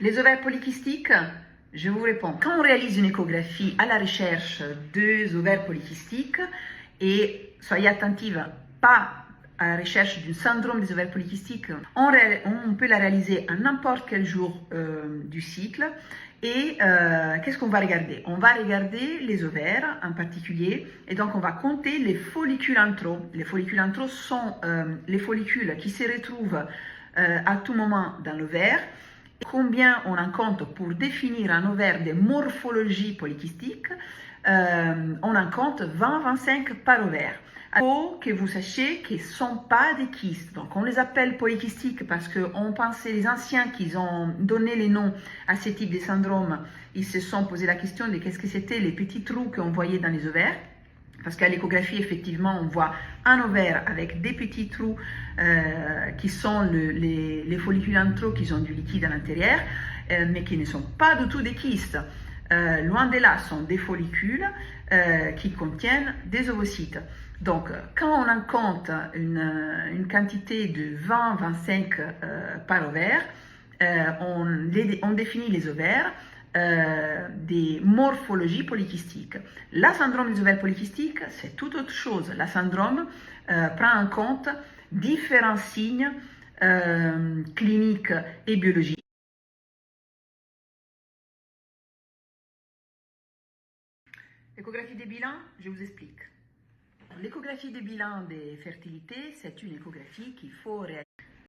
Les ovaires polykystiques, je vous réponds. Quand on réalise une échographie à la recherche des ovaires polykystiques, et soyez attentive, pas à la recherche du syndrome des ovaires polykystiques, on peut la réaliser à n'importe quel jour du cycle. Et qu'est-ce qu'on va regarder? On va regarder les ovaires en particulier, et donc on va compter les follicules antraux. Les follicules antraux sont les follicules qui se retrouvent à tout moment dans l'ovaire. Combien on en compte pour définir un ovaire de morphologie polykystique? On en compte 20-25 par ovaire. Il faut que vous sachiez qu'ils ne sont pas des kystes. Donc on les appelle polykystiques parce qu'on pensait, les anciens qui ont donné les noms à ce type de syndrome, ils se sont posé la question de qu'est-ce que c'était les petits trous qu'on voyait dans les ovaires. Parce qu'à l'échographie, effectivement, on voit un ovaire avec des petits trous qui sont les follicules antraux qui ont du liquide à l'intérieur, mais qui ne sont pas du tout des kystes. Loin de là, sont des follicules qui contiennent des ovocytes. Donc, quand on en compte une quantité de 20-25 par ovaire, on définit les ovaires des morphologies polykystiques. La syndrome des ovaires polykystiques, c'est tout autre chose. La syndrome prend en compte différents signes cliniques et biologiques. L'échographie des bilans, je vous explique. L'échographie des bilans des fertilités, c'est une échographie qu'il faut réaliser